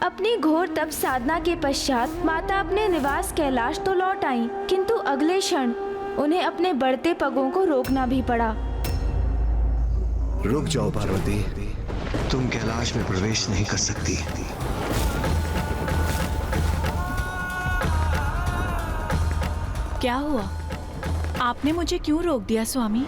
अपनी घोर तप साधना के पश्चात माता अपने निवास कैलाश तो लौट आईं, किंतु अगले क्षण उन्हें अपने बढ़ते पगों को रोकना भी पड़ा। रुक जाओ पार्वती, तुम कैलाश में प्रवेश नहीं कर सकती। क्या हुआ? आपने मुझे क्यों रोक दिया स्वामी?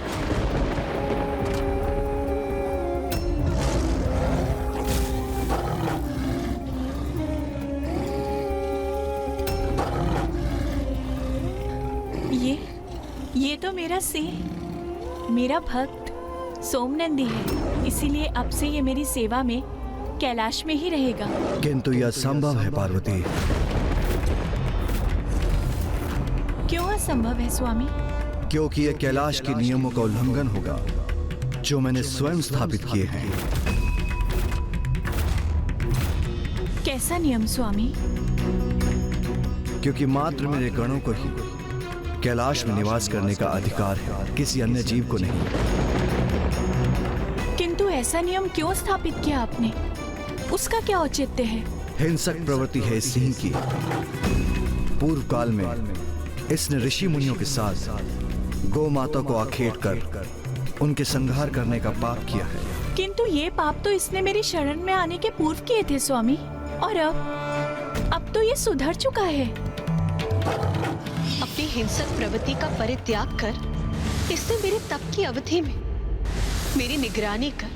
ये तो मेरा सिंह, मेरा भक्त सोमनंदी है, इसीलिए अब से ये मेरी सेवा में कैलाश में ही रहेगा। किंतु यह असंभव है पार्वती। क्यों असंभव है स्वामी? क्योंकि यह कैलाश के नियमों का उल्लंघन होगा जो मैंने स्वयं स्थापित किए हैं। कैसा नियम स्वामी? क्योंकि मात्र मेरे गणों को ही कैलाश में निवास करने का अधिकार है, किसी अन्य जीव को नहीं। किंतु ऐसा नियम क्यों स्थापित किया आपने? उसका क्या औचित्य है? हिंसक प्रवृत्ति है इस सिंह की। पूर्व काल में इसने ऋषि मुनियों के साथ गौ माता को आखेट कर उनके संहार करने का पाप किया है। किंतु ये पाप तो इसने मेरी शरण में आने के पूर्व किए थे स्वामी, और अब तो ये सुधर चुका है। अपनी हिंसक प्रवृत्ति का परित्याग कर इसने मेरे तप की अवधि में मेरी निगरानी कर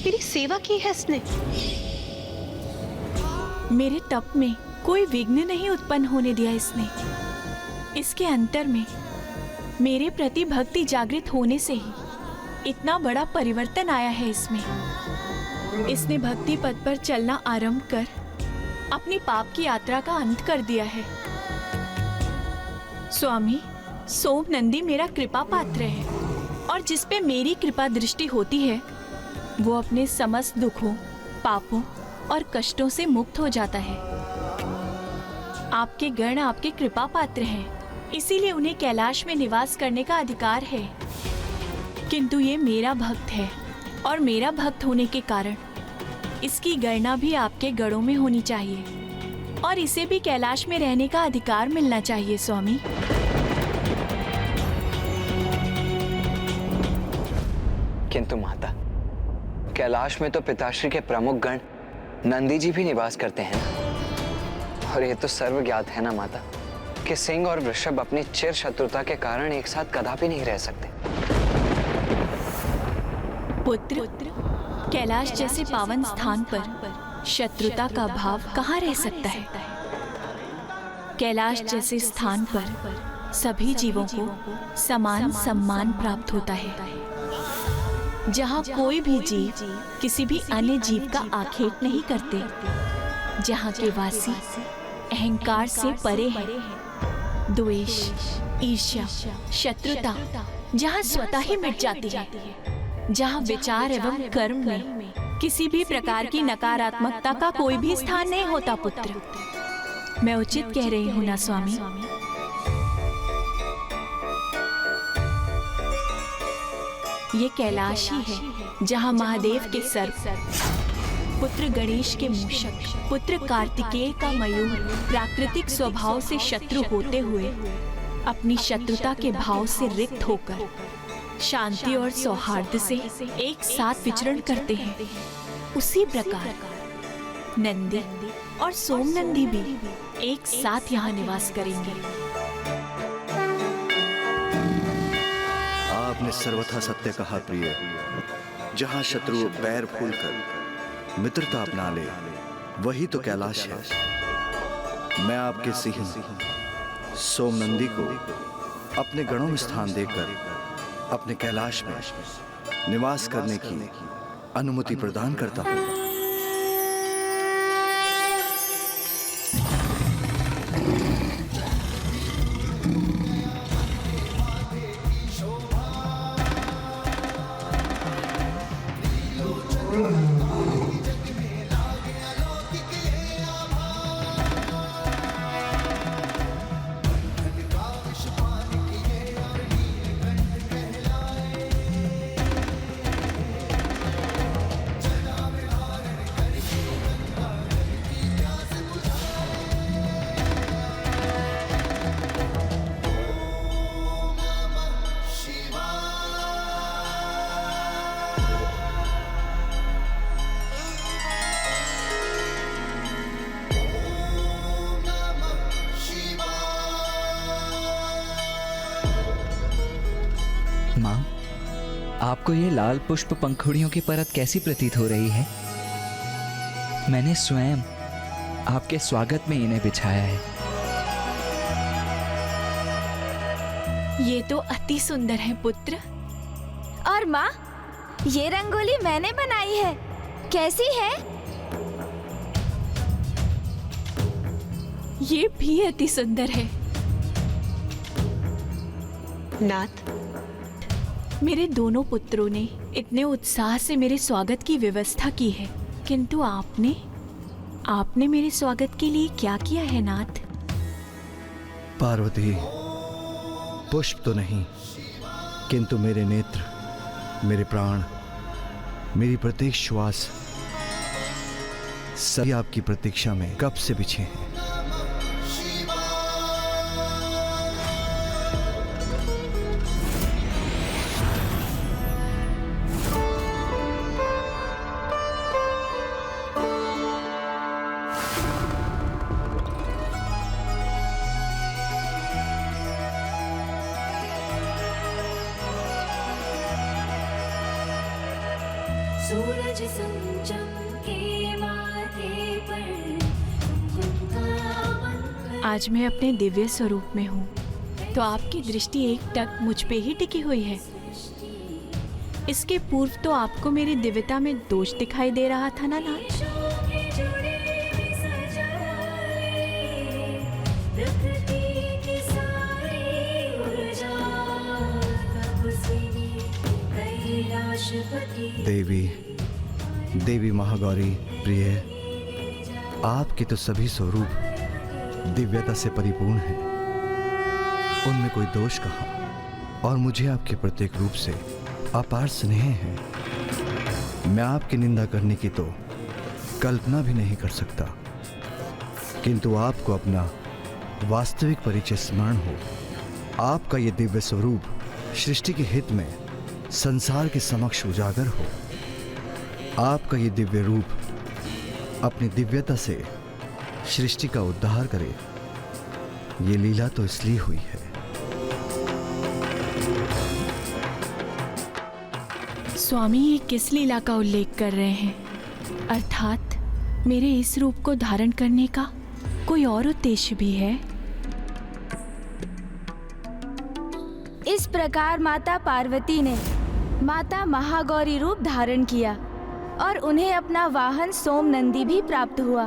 मेरी सेवा की है इसने। मेरे तप में कोई विघ्न नहीं उत्पन्न होने दिया इसने। इसके अंतर में मेरे प्रति भक्ति जागृत होने से ही इतना बड़ा परिवर्तन आया है इसमें। इसने भक्ति पथ पर चलना आरंभ कर अपनी पाप की यात्रा का अंत कर दिया है। स्वामी, सोमनंदी मेरा कृपा पात्र है, और जिस पे मेरी कृपा दृष्टि होती है वो अपने समस्त दुखों, पापों और कष्टों से मुक्त हो जाता है। आपके गण आपके कृपा पात्र हैं, इसीलिए उन्हें कैलाश में निवास करने का अधिकार है। किंतु ये मेरा भक्त है, और मेरा भक्त होने के कारण इसकी गणना भी आपके गणों में होनी चाहिए, और इसे भी कैलाश में रहने का अधिकार मिलना चाहिए स्वामी। किंतु माता, कैलाश में तो पिताश्री के प्रमुख गण नंदी जी भी निवास करते हैं ना, और ये तो सर्वज्ञात है ना माता कि सिंह और वृषभ अपनी चिर शत्रुता के कारण एक साथ कदापि नहीं रह सकते। पुत्र, कैलाश जैसे पावन स्थान पर शत्रुता का भाव कहाँ रह सकता है? कैलाश जैसे स्थान पर सभी जीवों को समान सम्मान प्राप्त होता है, जहाँ कोई भी जीव किसी भी अन्य जीव का आखेट नहीं करते, जहाँ के वासी अहंकार से परे हैं, द्वेष, ईर्ष्या, शत्रुता जहाँ स्वतः ही मिट जाती है, जहाँ विचार एवं कर्म में किसी भी प्रकार की नकारात्मकता का कोई भी स्थान नहीं होता। पुत्र, मैं उचित कह रही हूँ ना स्वामी? ये कैलाश ही है जहाँ महादेव के सर्प, पुत्र गणेश के मूषक, पुत्र कार्तिकेय का मयूर प्राकृतिक स्वभाव से शत्रु होते हुए अपनी शत्रुता के भाव से रिक्त होकर शांति और सौहार्द से एक साथ विचरण करते हैं, उसी प्रकार नंदी और सोमनंदी भी एक साथ यहाँ निवास करेंगे। आपने सर्वथा सत्य कहा प्रिय। जहाँ शत्रु पैर फूल कर मित्रता अपना ले, वही तो कैलाश है। मैं आपके सिंह सोमनंदी को अपने गणों में स्थान देकर अपने कैलाश में निवास करने की अनुमति प्रदान करता हूँ। आपको ये लाल पुष्प पंखुड़ियों की परत कैसी प्रतीत हो रही है? मैंने स्वयं आपके स्वागत में इन्हें बिछाया है। ये तो अति सुंदर है पुत्र। और माँ, ये रंगोली मैंने बनाई है, कैसी है? ये भी अति सुंदर है। नाथ, मेरे दोनों पुत्रों ने इतने उत्साह से मेरे स्वागत की व्यवस्था की है, किंतु आपने मेरे स्वागत के लिए क्या किया है नाथ? पार्वती, पुष्प तो नहीं, किंतु मेरे नेत्र, मेरे प्राण, मेरी प्रत्येक श्वास सभी आपकी प्रतीक्षा में कब से बिछे हैं। सूरज संचमके माथे पर कुमकुम। आज मैं अपने दिव्य स्वरूप में हूँ, तो आपकी दृष्टि एकटक मुझ पे ही टिकी हुई है। इसके पूर्व तो आपको मेरी दिव्यता में दोष दिखाई दे रहा था ना नाथ? देवी महागौरी प्रिय, आपके तो सभी स्वरूप दिव्यता से परिपूर्ण हैं। उनमें कोई दोष कहाँ? और मुझे आपके प्रत्येक रूप से अपार स्नेह है। मैं आपकी निंदा करने की तो कल्पना भी नहीं कर सकता, किंतु आपको अपना वास्तविक परिचय स्मरण हो, आपका ये दिव्य स्वरूप सृष्टि के हित में संसार के समक्ष उजागर हो। आपका ये दिव्य रूप अपनी दिव्यता से सृष्टि का उद्धार करे, ये लीला तो इसलिए हुई है। स्वामी ये किस लीला का उल्लेख कर रहे हैं? अर्थात मेरे इस रूप को धारण करने का कोई और उद्देश्य भी है? इस प्रकार माता पार्वती ने माता महागौरी रूप धारण किया और उन्हें अपना वाहन सोम नंदी भी प्राप्त हुआ।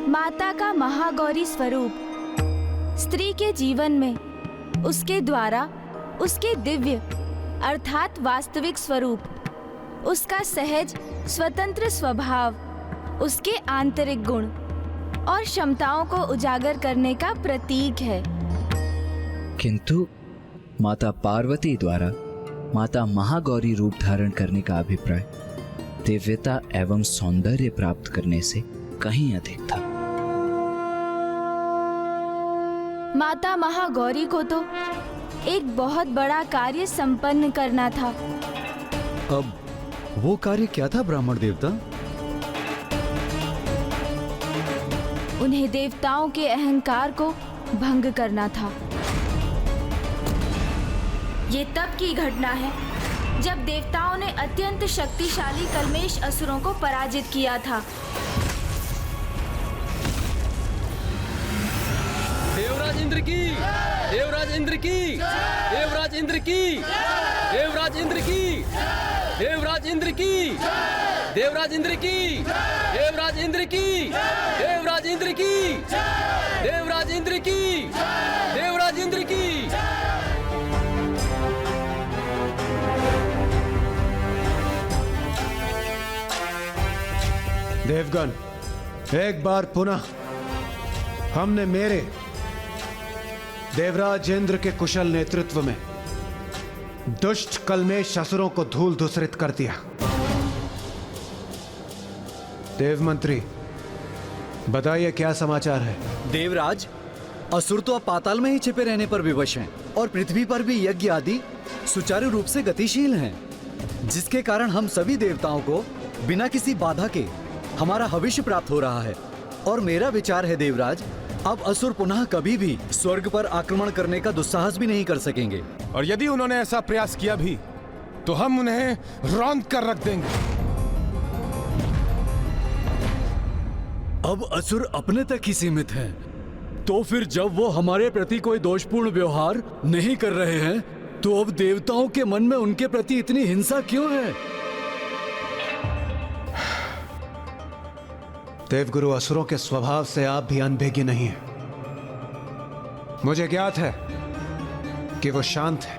माता का महागौरी स्वरूप स्त्री के जीवन में उसके द्वारा उसके दिव्य अर्थात वास्तविक स्वरूप, उसका सहज स्वतंत्र स्वभाव, उसके आंतरिक गुण और क्षमताओं को उजागर करने का प्रतीक है। किंतु माता पार्वती द्वारा माता महागौरी रूप धारण करने का अभिप्राय दिव्यता एवं सौंदर्य प्राप्त करने से कहीं अधिक था। माता महागौरी को तो एक बहुत बड़ा कार्य संपन्न करना था। अब वो कार्य क्या था ब्राह्मण देवता? उन्हें देवताओं के अहंकार को भंग करना था। ये तब की घटना है जब देवताओं ने अत्यंत शक्तिशाली कल्मेश असुरों को पराजित किया था। देवराज इंद्र की, देवराज इंद्र की, देवराज इंद्र की, देवराज इंद्र की, देवराज इंद्र की, देवराज इंद्र की, देवराज इंद्र की, देवराज इंद्र की, देवराज इंद्र की, देवराज इंद्र की। देवगण, एक बार पुनः हमने मेरे देवराज इंद्र के कुशल नेतृत्व में दुष्ट कल्मेश असुरों को धूल धूसरित कर दिया। देव मंत्री, बताइए क्या समाचार है? देवराज, असुर तो अब पाताल में ही छिपे रहने पर विवश हैं और पृथ्वी पर भी यज्ञ आदि सुचारू रूप से गतिशील हैं, जिसके कारण हम सभी देवताओं को बिना किसी बाधा के हमारा भविष्य प्राप्त हो रहा है। और मेरा विचार है देवराज, अब असुर पुनः कभी भी स्वर्ग पर आक्रमण करने का दुस्साहस भी नहीं कर सकेंगे। और यदि उन्होंने ऐसा प्रयास किया भी तो हम उन्हें रौंद कर रख देंगे। अब असुर अपने तक ही सीमित हैं। तो फिर जब वो हमारे प्रति कोई दोषपूर्ण व्यवहार नहीं कर रहे हैं, तो अब देवताओं के मन में उनके प्रति इतनी हिंसा क्यों है? देवगुरु, असुरों के स्वभाव से आप भी अनभिज्ञ नहीं हैं। मुझे ज्ञात है कि वो शांत है,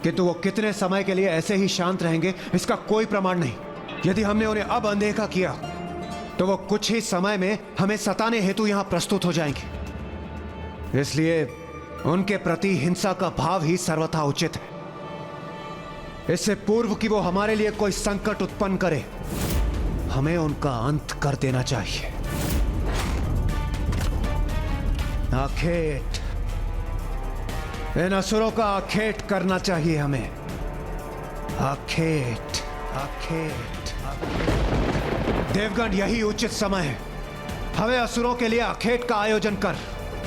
किंतु वो कितने समय के लिए ऐसे ही शांत रहेंगे इसका कोई प्रमाण नहीं। यदि हमने उन्हें अब अनदेखा किया तो वो कुछ ही समय में हमें सताने हेतु यहां प्रस्तुत हो जाएंगे। इसलिए उनके प्रति हिंसा का भाव ही सर्वथा उचित है। इससे पूर्व कि वो हमारे लिए कोई संकट उत्पन्न करे, हमें उनका अंत कर देना चाहिए। आखेट, इन असुरों का आखेट करना चाहिए हमें। आखेट, आखेट, आखेट। देवगण, यही उचित समय है। हमें असुरों के लिए आखेट का आयोजन कर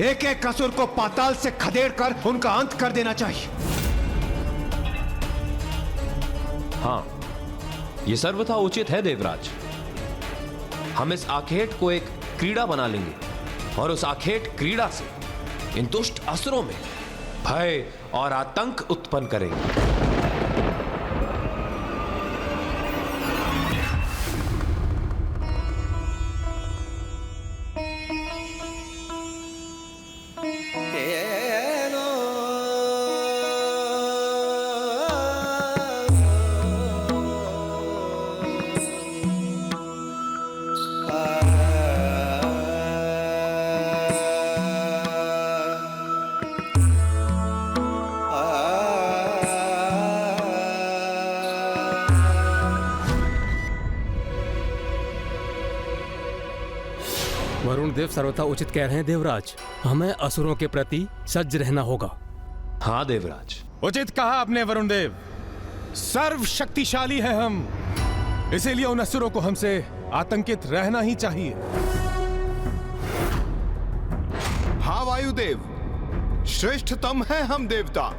एक एक असुर को पाताल से खदेड़ कर उनका अंत कर देना चाहिए। हाँ, ये सर्वथा उचित है देवराज। हम इस आखेट को एक क्रीड़ा बना लेंगे और उस आखेट क्रीड़ा से इन दुष्ट असुरों में भय और आतंक उत्पन्न करेंगे। वरुण देव सर्वथा उचित कह रहे हैं देवराज। हमें असुरों के प्रति सज्ज रहना होगा। हाँ देवराज, उचित कहा आपने वरुण देव। सर्व शक्तिशाली है हम, इसीलिए उन असुरों को हमसे आतंकित रहना ही चाहिए। हाँ वायुदेव, श्रेष्ठतम है हम देवता।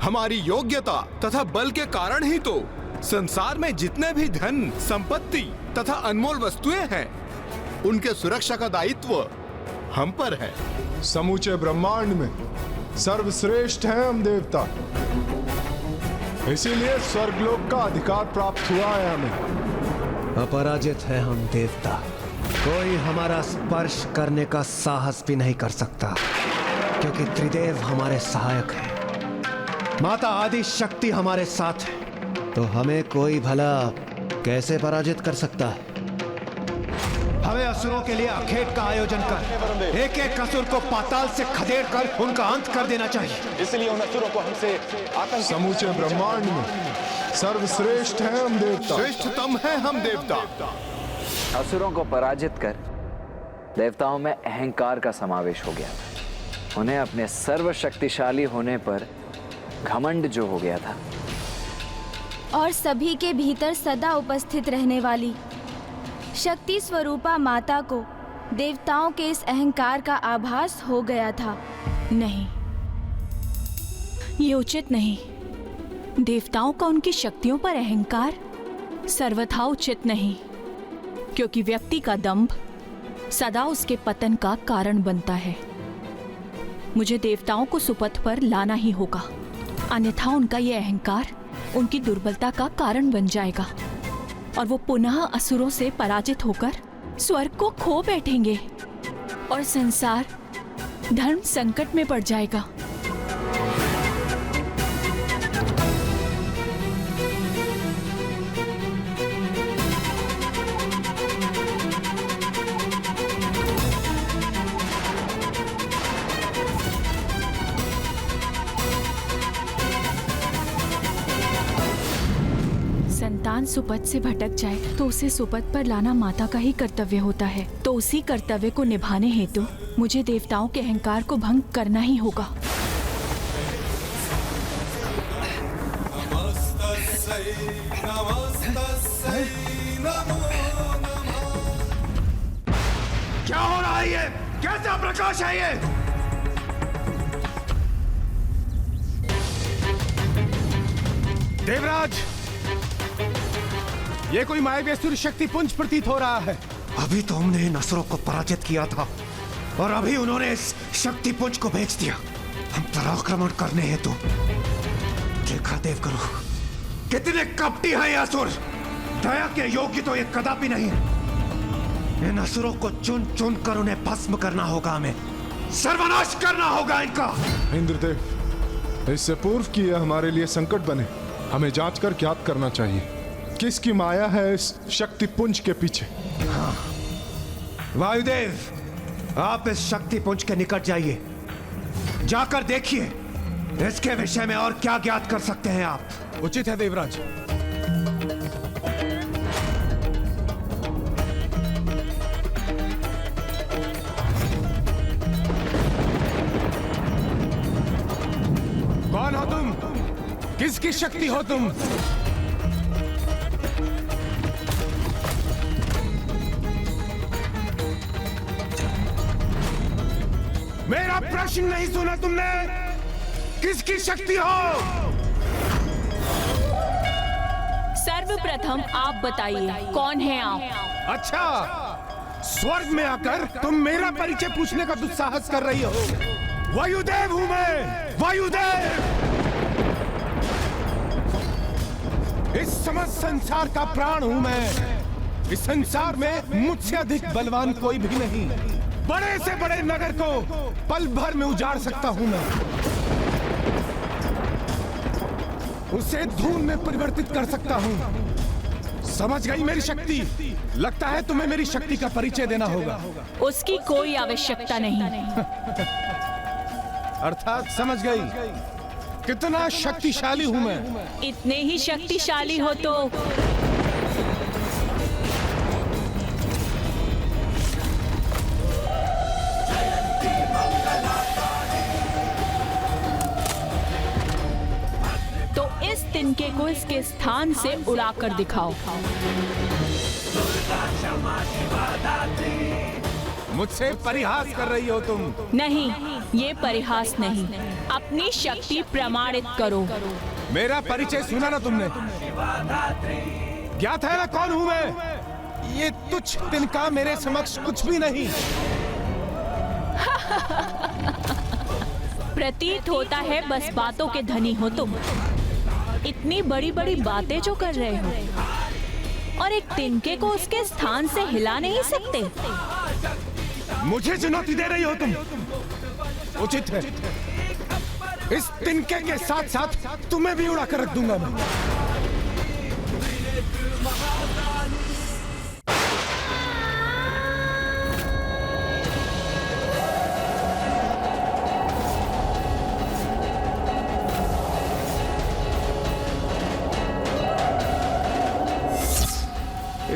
हमारी योग्यता तथा बल के कारण ही तो संसार में जितने भी धन, संपत्ति तथा अनमोल वस्तुएं हैं, उनके सुरक्षा का दायित्व हम पर है। समूचे ब्रह्मांड में सर्वश्रेष्ठ है हम देवता, इसीलिए स्वर्गलोक का अधिकार प्राप्त हुआ है हमें। अपराजित है हम देवता, कोई हमारा स्पर्श करने का साहस भी नहीं कर सकता, क्योंकि त्रिदेव हमारे सहायक हैं। माता आदि शक्ति हमारे साथ है, तो हमें कोई भला कैसे पराजित कर सकता है। हमें असुरों के लिए आखेट का आयोजन कर एक एक असुर को पाताल से खदेड़ कर उनका अंत कर देना चाहिए। इसलिए उन असुरों को हमसे समूचे ब्रह्मांड में सर्वश्रेष्ठ है हम देवता, श्रेष्ठतम है हम देवता। असुरों को पराजित कर देवताओं में अहंकार का समावेश हो गया था। उन्हें अपने सर्वशक्तिशाली होने पर घमंड जो हो गया था, और सभी के भीतर सदा उपस्थित रहने वाली शक्ति स्वरूपा माता को देवताओं के इस अहंकार का आभास हो गया था। नहीं, ये उचित नहीं। देवताओं का उनकी शक्तियों पर अहंकार सर्वथा उचित नहीं, क्योंकि व्यक्ति का दंभ सदा उसके पतन का कारण बनता है। मुझे देवताओं को सुपथ पर लाना ही होगा, अन्यथा उनका ये अहंकार उनकी दुर्बलता का कारण बन जाएगा और वो पुनः असुरों से पराजित होकर स्वर्ग को खो बैठेंगे और संसार धर्म संकट में पड़ जाएगा। संतान सुपथ से भटक जाए तो उसे सुपथ पर लाना माता का ही कर्तव्य होता है। तो उसी कर्तव्य को निभाने हेतु मुझे देवताओं के अहंकार को भंग करना ही होगा। क्या हो रहा है ये? कैसा प्रकाश है ये? देवराज, ये कोई मायावी असुर शक्ति पुंज प्रतीत हो रहा है। अभी तो हमने इन असुरों को पराजित किया था और अभी उन्होंने इस शक्ति पुंज को बेच दिया हम पर आक्रमण करने हेतु। देखा देवगुरु, कितने कपटी हैं ये असुर। दया के योग्य तो ये कदापि नहीं। इन असुरों को चुन चुन कर उन्हें भस्म करना होगा, हमें सर्वनाश करना होगा इनका। इंद्रदेव, इससे पूर्व कि यह हमारे लिए संकट बने, हमें जांच कर ज्ञात करना चाहिए किसकी माया है इस शक्ति पुंज के पीछे। हाँ। वायुदेव, आप इस शक्ति पुंज के निकट जाइए, जाकर देखिए इसके विषय में और क्या ज्ञात कर सकते हैं आप। उचित है देवराज। कौन हो तुम? किसकी शक्ति हो तुम? मेरा प्रश्न नहीं सुना तुमने? किसकी शक्ति हो? सर्वप्रथम आप बताइए, कौन है आप? अच्छा, स्वर्ग में आकर तुम मेरा परिचय पूछने का दुस्साहस कर रही हो। वायुदेव हूं मैं, वायुदेव। इस समस्त संसार का प्राण हूं मैं। इस संसार में मुझसे अधिक बलवान कोई भी नहीं। बड़े से बड़े नगर को पल भर में उजाड़ सकता हूं मैं, उसे धूल में परिवर्तित कर सकता हूं। समझ गई मेरी शक्ति? लगता है तुम्हें मेरी शक्ति का परिचय देना होगा। उसकी कोई आवश्यकता नहीं। अर्थात समझ गई कितना शक्तिशाली हूं मैं। इतने ही शक्तिशाली हो तो इस तिनके को इसके स्थान से उड़ाकर दिखाओ। मुझसे परिहास कर रही हो तुम? नहीं, ये परिहास नहीं, अपनी शक्ति प्रमाणित करो। मेरा परिचय सुना ना तुमने? ज्ञात है ना कौन हूं मैं? ये तुच्छ तिनका मेरे समक्ष कुछ भी नहीं। प्रतीत होता है बस बातों के धनी हो तुम। इतनी बड़ी बड़ी बातें जो कर रहे हो और एक तिनके को उसके स्थान से हिला नहीं सकते। मुझे चुनौती दे रही हो तुम? उचित है, इस तिनके के साथ साथ तुम्हें भी उड़ा कर रख दूंगा मैं।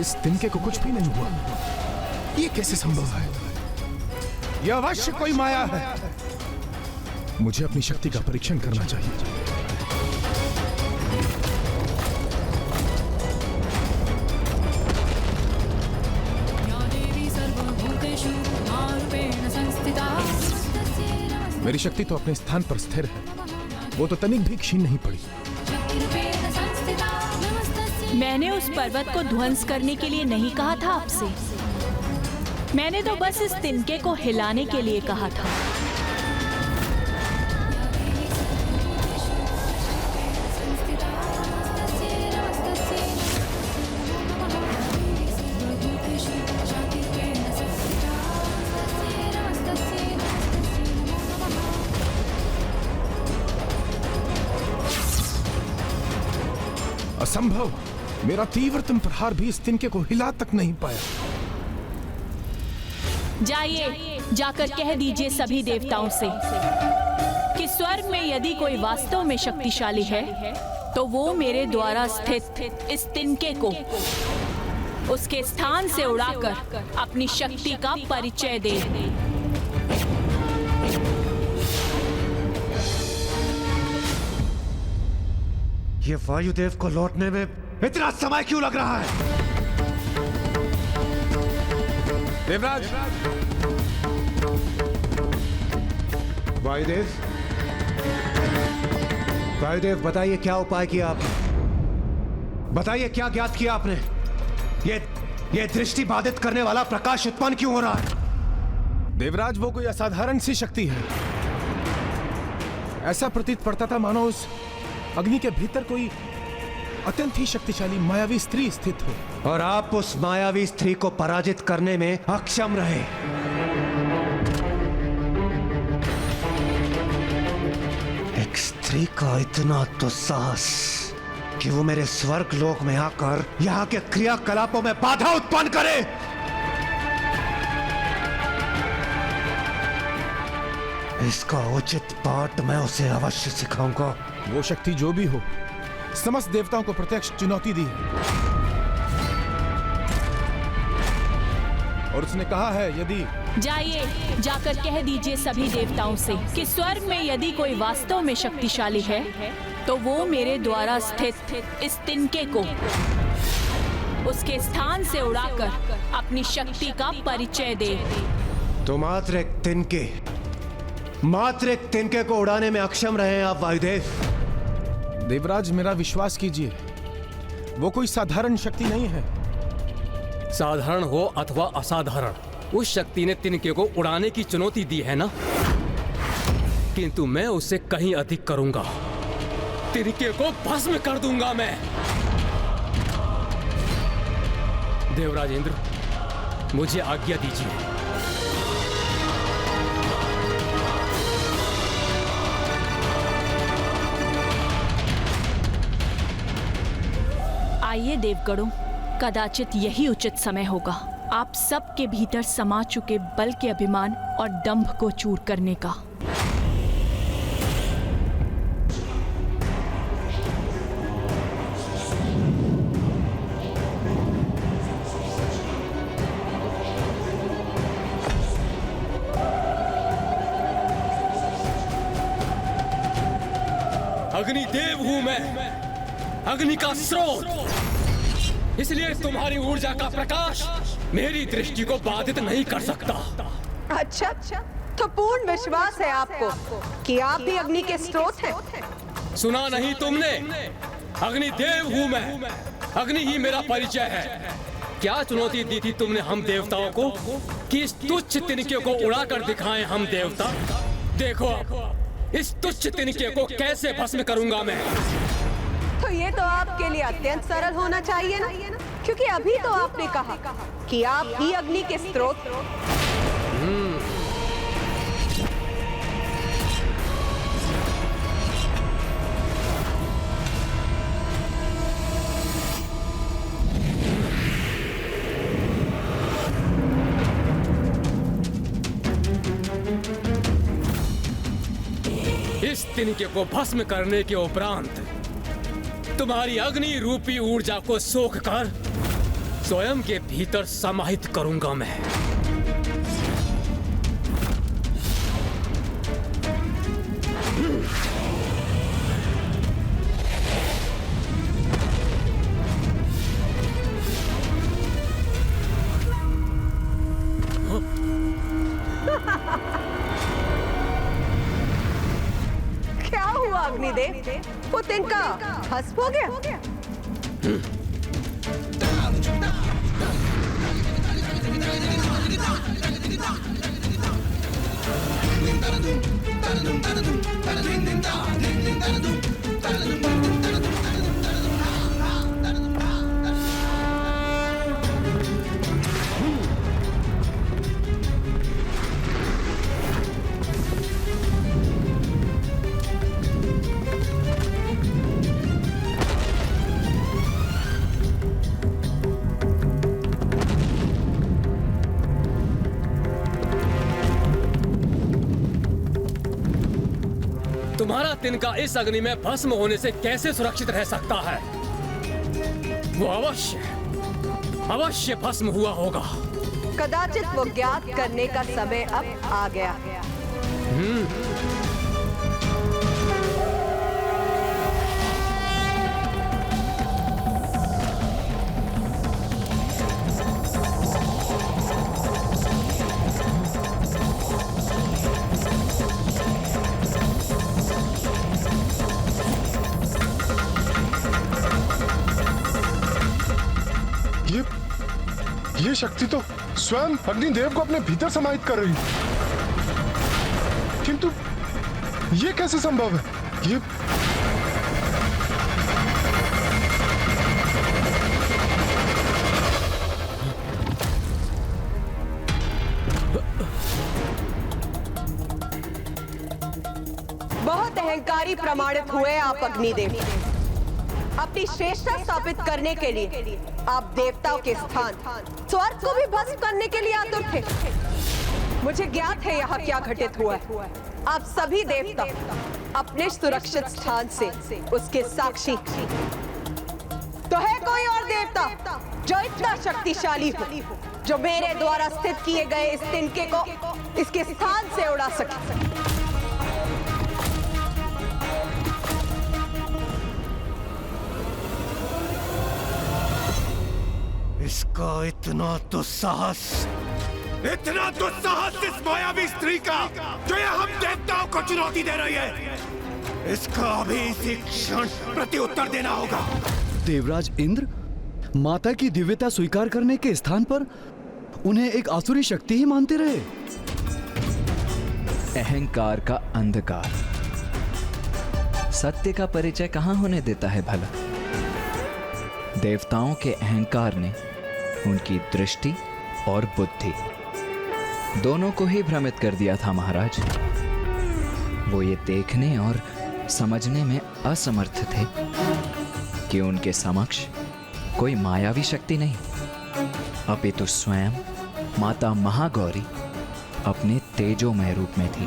इस तिनके को कुछ भी नहीं हुआ। ये कैसे संभव है? यह अवश्य कोई माया है। मुझे अपनी शक्ति का परीक्षण करना चाहिए। मेरी शक्ति तो अपने स्थान पर स्थिर है, वो तो तनिक भी क्षीण नहीं पड़ी। मैंने उस पर्वत को ध्वंस करने के लिए नहीं कहा था आपसे। मैंने तो बस इस तिनके को हिलाने के लिए कहा था। असंभव! मेरा तीव्रतम प्रहार भी इस तिनके को हिला तक नहीं पाया। जाइए, जाकर कह दीजिए सभी देवताओं से कि स्वर्ग में यदि कोई वास्तव में शक्तिशाली है तो वो मेरे द्वारा स्थित इस तिनके को उसके स्थान से उड़ाकर अपनी शक्ति का परिचय दे। ये वायुदेव को लौटने में इतना समय क्यों लग रहा है? देवराज! वायुदेव, वायुदेव बताइए क्या उपाय किया आपने? बताइए क्या ज्ञात किया आपने? ये दृष्टि बाधित करने वाला प्रकाश उत्पन्न क्यों हो रहा है? देवराज, वो कोई असाधारण सी शक्ति है। ऐसा प्रतीत पड़ता था मानो उस अग्नि के भीतर कोई अत्यंत ही शक्तिशाली मायावी स्त्री स्थित हो। और आप उस मायावी स्त्री को पराजित करने में अक्षम रहे। एक स्त्री का इतना दुस्साहस कि वो मेरे स्वर्ग लोक में आकर यहाँ के क्रियाकलापों में बाधा उत्पन्न करे। इसका उचित पाठ मैं उसे अवश्य सिखाऊंगा। वो शक्ति जो भी हो, समस्त देवताओं को प्रत्यक्ष चुनौती दी और उसने कहा है यदि जाइए, जाकर कह दीजिए सभी देवताओं से कि स्वर्ग में यदि कोई वास्तव में शक्तिशाली है तो वो मेरे द्वारा स्थित इस तिनके को उसके स्थान से उड़ाकर अपनी शक्ति का परिचय दे। तो मात्र एक तिनके को उड़ाने में अक्षम रहे हैं आप वायुदेव। देवराज, मेरा विश्वास कीजिए, वो कोई साधारण शक्ति नहीं है। साधारण हो अथवा असाधारण, उस शक्ति ने तिनके को उड़ाने की चुनौती दी है ना, किंतु मैं उससे कहीं अधिक करूंगा। तिनके को भस्म कर दूंगा मैं। देवराज इंद्र, मुझे आज्ञा दीजिए। आइए देवगणों, कदाचित यही उचित समय होगा आप सबके भीतर समा चुके बल के अभिमान और दंभ को चूर करने का। अग्निदेव हूं मैं, अग्नि का स्रोत, इसलिए तुम्हारी ऊर्जा का प्रकाश मेरी दृष्टि को बाधित नहीं कर सकता। अच्छा, तो पूर्ण विश्वास है आपको कि आप भी अग्नि के स्रोत हैं। सुना नहीं तुमने? अग्निदेव हूं मैं, अग्नि ही मेरा परिचय है। क्या चुनौती दी थी तुमने हम देवताओं को कि इस तुच्छ तिनके को उड़ाकर दिखाएं हम देवता? देखो अब इस तुच्छ तिनके को कैसे भस्म करूंगा मैं। तो ये तो आपके लिए अत्यंत सरल होना चाहिए ना, क्योंकि अभी तो आपने कहा कि आप ही अग्नि के स्रोत। इस तिनके को भस्म करने के उपरांत तुम्हारी अग्नि रूपी ऊर्जा को सोख कर स्वयं के भीतर समाहित करूंगा मैं। क्या हुआ अग्निदेव? वो तिनका भस्म हो गया? तुम्हारा तिनका इस अग्नि में भस्म होने से कैसे सुरक्षित रह सकता है? वो अवश्य भस्म हुआ होगा। कदाचित वो ज्ञात करने का समय अब आ गया। ये शक्ति तो स्वयं अग्निदेव को अपने भीतर समाहित कर रही है। किंतु ये कैसे संभव है? ये बहुत अहंकारी प्रमाणित हुए आप अग्निदेव। अपनी श्रेष्ठता स्थापित करने के लिए आप देवताओं के स्थान स्वर्ग को भी भस्म करने के लिए आतुर थे। मुझे ज्ञात है यहाँ क्या घटित हुआ है। आप सभी देवता अपने सुरक्षित स्थान से उसके साक्षी। तो है कोई और देवता जो इतना शक्तिशाली हो, जो मेरे द्वारा स्थित किए गए इस तिनके को इसके स्थान से उड़ा सके? इसका इतना दुस्साहस इस मायावी स्त्री का जो ये हम देवताओं को चुनौती दे रही है, इसका अभी इसी क्षण प्रत्युत्तर देना होगा। देवराज इंद्र माता की दिव्यता स्वीकार करने के स्थान पर उन्हें एक आसुरी शक्ति ही मानते रहे। अहंकार का अंधकार सत्य का परिचय कहां होने देता है भला। देवताओं के अहंकार ने उनकी दृष्टि और बुद्धि दोनों को ही भ्रमित कर दिया था महाराज। वो ये देखने और समझने में असमर्थ थे कि उनके समक्ष कोई मायावी शक्ति नहीं, अपितु स्वयं माता महागौरी अपने तेजोमय रूप में थी।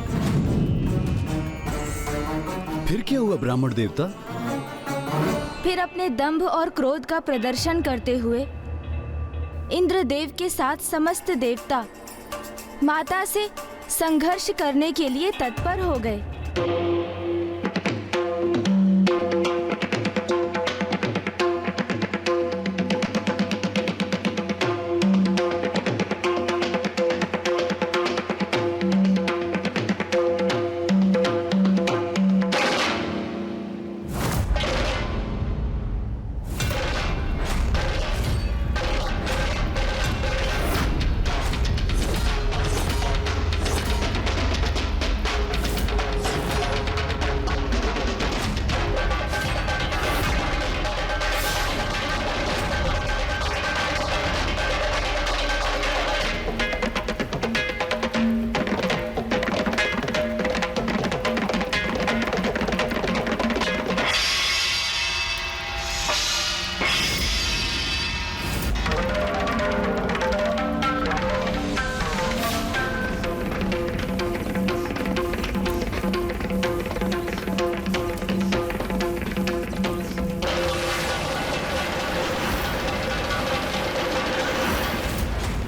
फिर क्या हुआ ब्राह्मण देवता? फिर अपने दंभ और क्रोध का प्रदर्शन करते हुए इंद्रदेव के साथ समस्त देवता माता से संघर्ष करने के लिए तत्पर हो गए।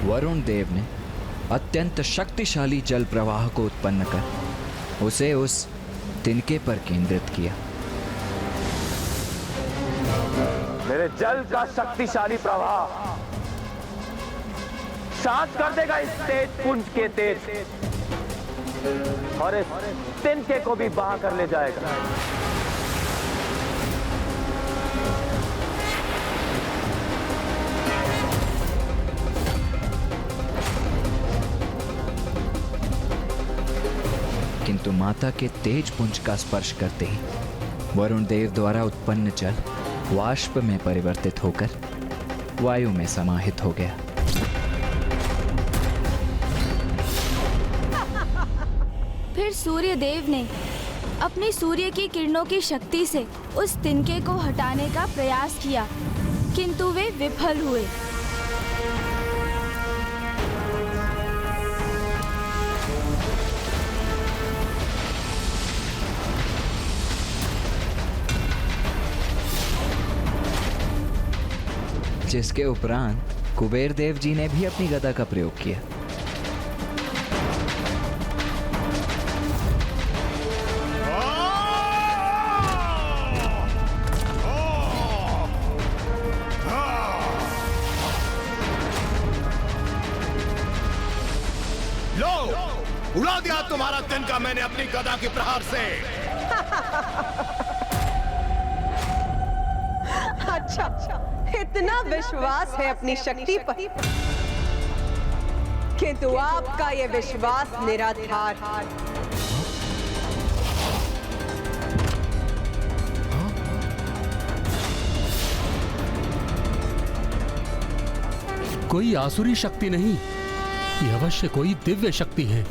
वरुण देव ने अत्यंत शक्तिशाली जल प्रवाह को उत्पन्न कर उसे उस तिनके पर केंद्रित किया। मेरे जल का शक्तिशाली प्रवाह शांत कर देगा इस तेज पुंज के तेज और इस तिनके को भी बहा कर ले जाएगा। किंतु माता के तेज पुंज का स्पर्श करते ही वरुण देव द्वारा उत्पन्न जल वाष्प में परिवर्तित होकर वायु में समाहित हो गया। फिर सूर्य देव ने अपनी सूर्य की किरणों की शक्ति से उस तिनके को हटाने का प्रयास किया, किंतु वे विफल हुए। जिसके उपरांत कुबेर देव जी ने भी अपनी गदा का प्रयोग किया। लो, उड़ा दिया तुम्हारा तिनका मैंने अपनी गदा के प्रहार से। अच्छा, इतना विश्वास है अपनी शक्ति पर किंतु आपका ये विश्वास निराधार है। कोई आसुरी शक्ति नहीं, ये अवश्य कोई दिव्य शक्ति है।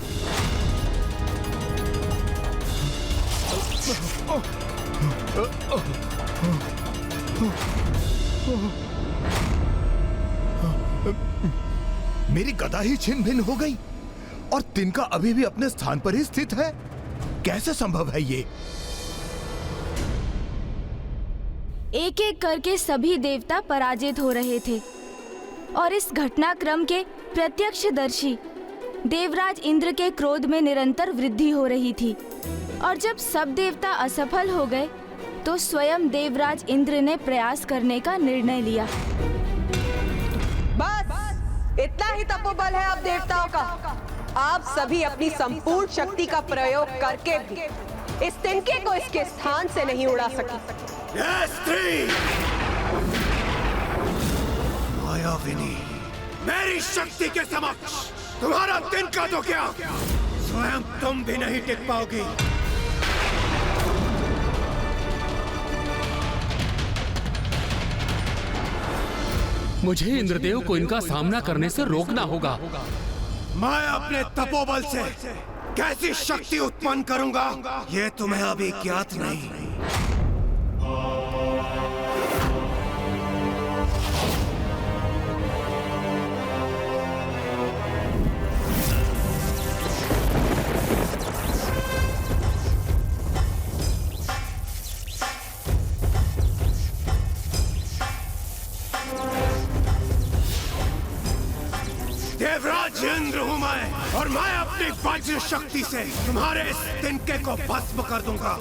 मेरी गदा ही छिन्न भिन्न हो गई और तिनका अभी भी अपने स्थान पर ही स्थित है। कैसे संभव है ये? एक एक करके सभी देवता पराजित हो रहे थे और इस घटनाक्रम के प्रत्यक्षदर्शी देवराज इंद्र के क्रोध में निरंतर वृद्धि हो रही थी। और जब सब देवता असफल हो गए तो स्वयं देवराज इंद्र ने प्रयास करने का निर्णय लिया। बस इतना ही तपोबल है आप देवताओं का। आप सभी अपनी संपूर्ण शक्ति का प्रयोग करके भी इस तिनके को इसके स्थान से नहीं उड़ा सके। मायाविनी, मेरी शक्ति के समक्ष तुम्हारा तिनका तो क्या, स्वयं तुम भी नहीं टिक पाओगी। मुझे इंद्रदेव को इनका सामना करने से रोकना होगा। मैं अपने तपोबल से कैसी शक्ति उत्पन्न करूंगा, ये तुम्हें अभी ज्ञात नहीं। देवराज इंद्र हूं मैं, और मैं अपनी वज्र शक्ति से तुम्हारे इस तिनके को भस्म कर दूंगा।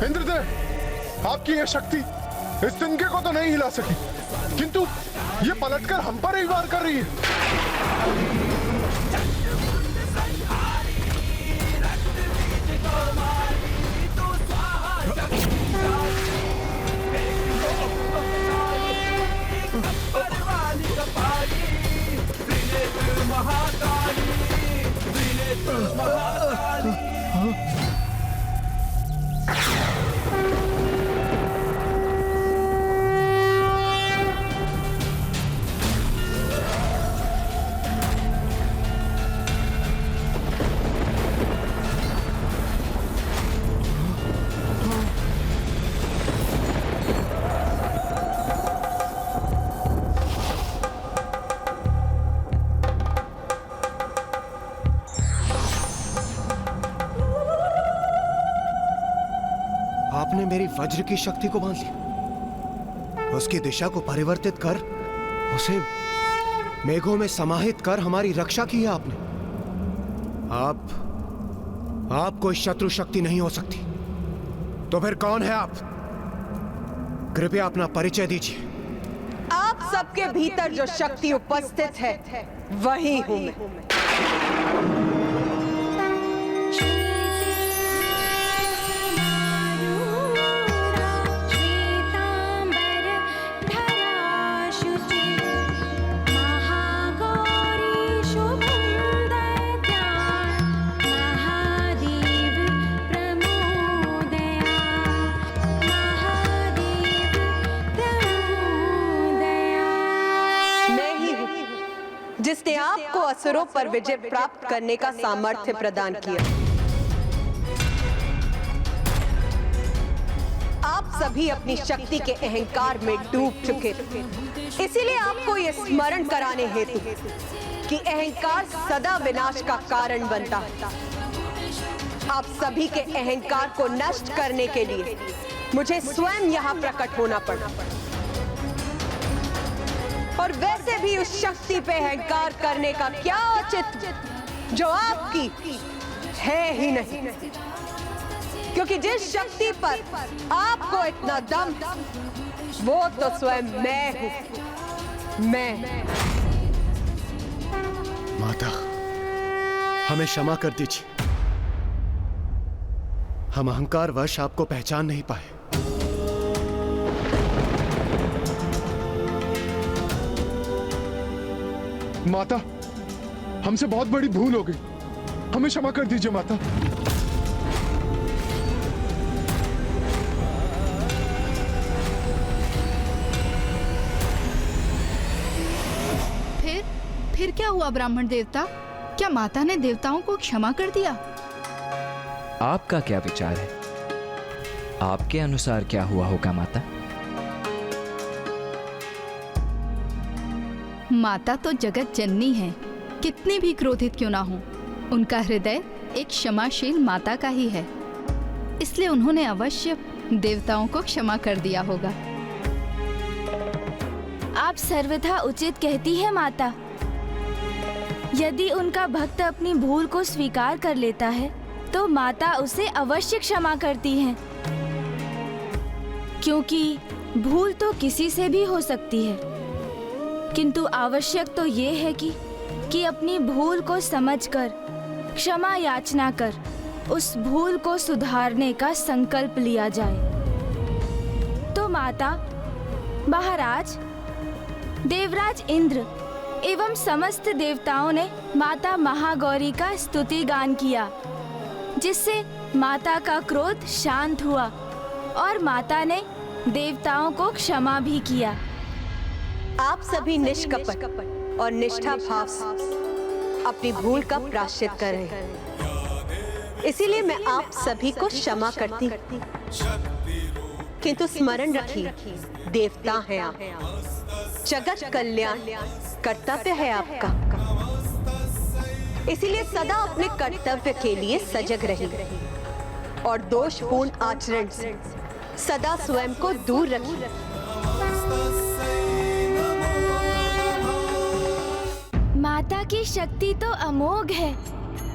इंद्रदेव, आपकी यह शक्ति इस तिनके को तो नहीं हिला सकी, किंतु ये पलटकर हम पर ही वार कर रही है। आपने मेरी वज्र की शक्ति को बांध लिया, उसकी दिशा को परिवर्तित कर उसे मेघों में समाहित कर हमारी रक्षा की है आपने। आप कोई शत्रु शक्ति नहीं हो सकती। तो फिर कौन है आप? कृपया अपना परिचय दीजिए। आप सबके भीतर जो शक्ति उपस्थित है वही हूं मैं। जिसने आपको असुरों पर विजय प्राप्त करने का सामर्थ्य प्रदान किया। आप सभी अपनी शक्ति के अहंकार में डूब चुके थे, इसीलिए आपको ये स्मरण कराने हेतु कि अहंकार सदा विनाश का कारण बनता है। आप सभी के अहंकार को नष्ट करने के लिए मुझे स्वयं यहाँ प्रकट होना पड़ा। और वैसे भी उस शक्ति पे अहंकार करने का क्या औचित्य जो आपकी है ही नहीं, क्योंकि जिस शक्ति पर आपको इतना दम वो तो स्वयं मैं हूं। मैं। माता, हमें क्षमा कर दीजिए, हम अहंकारवश आपको पहचान नहीं पाए। माता, हमसे बहुत बड़ी भूल हो गई, हमें क्षमा कर दीजिए माता। फिर क्या हुआ ब्राह्मण देवता? क्या माता ने देवताओं को क्षमा कर दिया? आपका क्या विचार है? आपके अनुसार क्या हुआ होगा माता? माता तो जगत जननी है, कितनी भी क्रोधित क्यों ना हो, उनका हृदय एक क्षमाशील माता का ही है, इसलिए उन्होंने अवश्य देवताओं को क्षमा कर दिया होगा। आप सर्वथा उचित कहती है माता। यदि उनका भक्त अपनी भूल को स्वीकार कर लेता है तो माता उसे अवश्य क्षमा करती हैं, क्योंकि भूल तो किसी से भी हो सकती है, किंतु आवश्यक तो ये है कि अपनी भूल को समझकर क्षमा याचना कर उस भूल को सुधारने का संकल्प लिया जाए। तो माता, महाराज, देवराज इंद्र एवं समस्त देवताओं ने माता महागौरी का स्तुति गान किया, जिससे माता का क्रोध शांत हुआ और माता ने देवताओं को क्षमा भी किया। आप सभी निष्कपट और निष्ठा भाव से अपनी भूल का प्रायश्चित कर रहे हैं, इसीलिए मैं आप सभी को क्षमा करती। किंतु स्मरण रखिए, देवता हैं आप, जगत कल्याण कर्तव्य है आपका, इसीलिए सदा अपने कर्तव्य के लिए सजग रहिए और दोषपूर्ण आचरण से सदा स्वयं को दूर रखिए। माता की शक्ति तो अमोघ है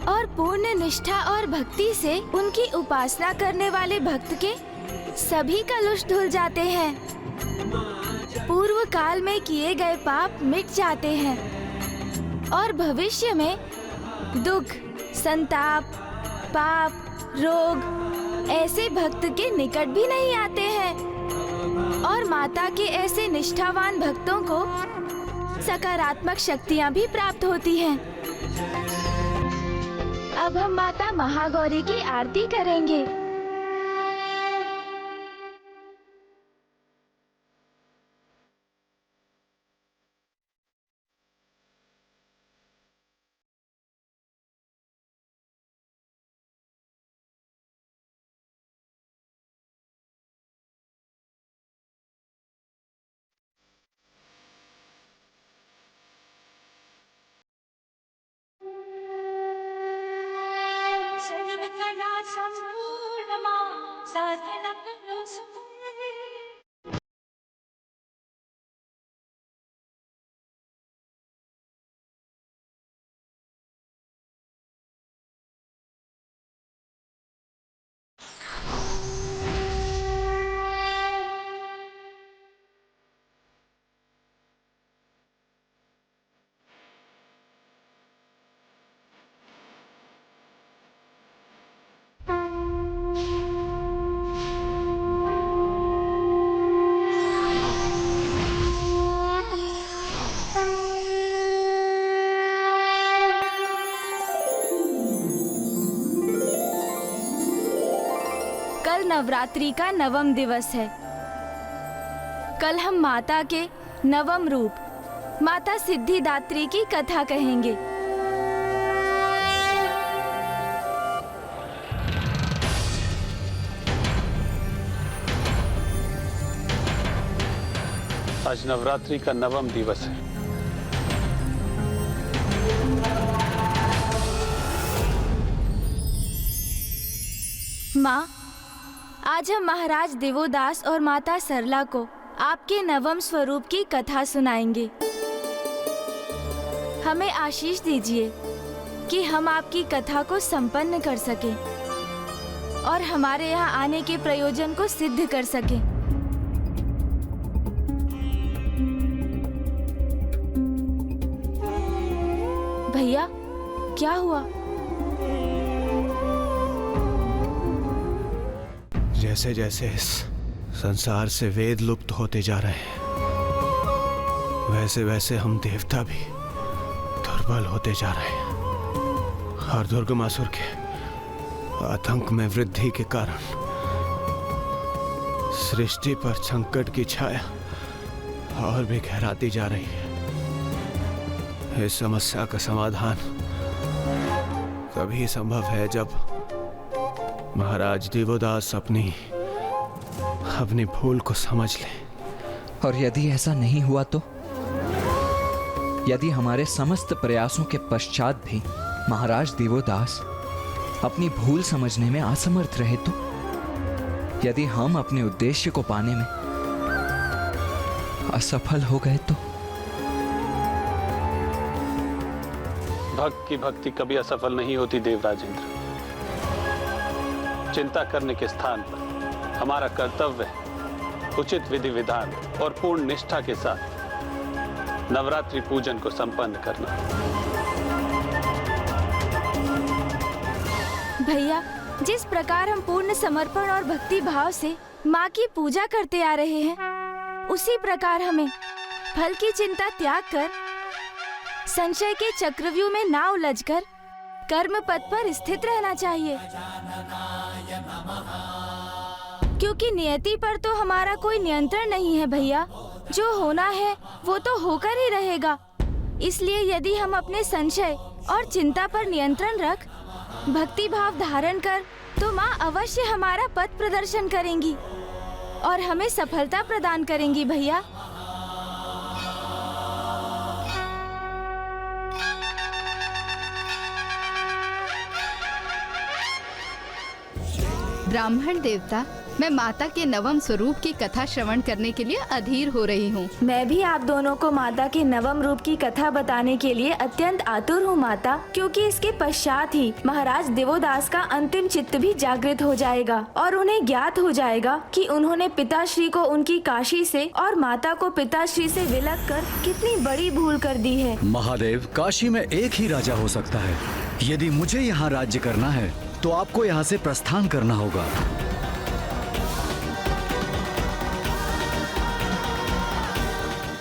और पूर्ण निष्ठा और भक्ति से उनकी उपासना करने वाले भक्त के सभी कलुष धुल जाते हैं। पूर्व काल में किए गए पाप मिट जाते हैं और भविष्य में दुख, संताप, पाप, रोग ऐसे भक्त के निकट भी नहीं आते हैं और माता के ऐसे निष्ठावान भक्तों को सकारात्मक शक्तियां भी प्राप्त होती हैं। अब हम माता महागौरी की आरती करेंगे। कल नवरात्रि का नवम दिवस है। कल हम माता के नवम रूप माता सिद्धिदात्री की कथा कहेंगे। आज नवरात्रि का नवम दिवस है। माँ, आज हम महाराज देवोदास और माता सरला को आपके नवम स्वरूप की कथा सुनाएंगे। हमें आशीष दीजिए कि हम आपकी कथा को संपन्न कर सकें और हमारे यहाँ आने के प्रयोजन को सिद्ध कर सकें। भैया, क्या हुआ? जैसे जैसे इस संसार से वेद लुप्त होते जा रहे हैं, वैसे वैसे हम देवता भी दुर्बल होते जा रहे हैं। और दुर्गमासुर के आतंक में वृद्धि के कारण सृष्टि पर संकट की छाया और भी गहराती जा रही है। इस समस्या का समाधान तभी संभव है जब महाराज देवोदास अपनी भूल को समझ लें। और यदि ऐसा नहीं हुआ तो? यदि हमारे समस्त प्रयासों के पश्चात भी महाराज देवोदास अपनी भूल समझने में असमर्थ रहे तो? यदि हम अपने उद्देश्य को पाने में असफल हो गए तो? भक्त की भक्ति कभी असफल नहीं होती देवराज इंद्र। चिंता करने के स्थान पर हमारा कर्तव्य है उचित विधि विधान और पूर्ण निष्ठा के साथ नवरात्रि पूजन को संपन्न करना। भैया, जिस प्रकार हम पूर्ण समर्पण और भक्ति भाव से माँ की पूजा करते आ रहे हैं, उसी प्रकार हमें फल की चिंता त्याग कर संशय के चक्रव्यूह में ना उलझकर कर्म पथ पर स्थित रहना चाहिए, क्योंकि नियति पर तो हमारा कोई नियंत्रण नहीं है भैया। जो होना है वो तो होकर ही रहेगा। इसलिए यदि हम अपने संशय और चिंता पर नियंत्रण रख भक्ति भाव धारण कर, तो माँ अवश्य हमारा पथ प्रदर्शन करेंगी और हमें सफलता प्रदान करेंगी भैया। ब्राह्मण देवता, मैं माता के नवम स्वरूप की कथा श्रवण करने के लिए अधीर हो रही हूँ। मैं भी आप दोनों को माता के नवम रूप की कथा बताने के लिए अत्यंत आतुर हूँ माता, क्योंकि इसके पश्चात ही महाराज देवोदास का अंतिम चित्त भी जागृत हो जाएगा और उन्हें ज्ञात हो जाएगा कि उन्होंने पिताश्री को उनकी काशी से और माता को पिताश्री से विलग कर कितनी बड़ी भूल कर दी है। महादेव, काशी में एक ही राजा हो सकता है। यदि मुझे यहाँ राज्य करना है तो आपको यहाँ से प्रस्थान करना होगा।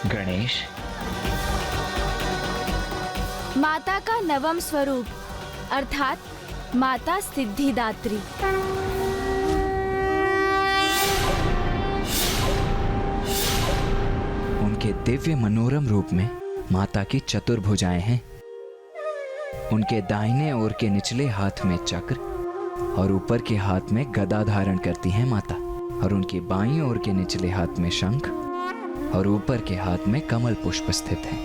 गणेश, माता का नवम स्वरूप अर्थात माता सिद्धिदात्री। उनके दिव्य मनोरम रूप में माता की चतुर्भुजाएं हैं। उनके दाहिने ओर के निचले हाथ में चक्र और ऊपर के हाथ में गदा धारण करती हैं माता, और उनके बाईं ओर के निचले हाथ में शंख और ऊपर के हाथ में कमल पुष्प स्थित है।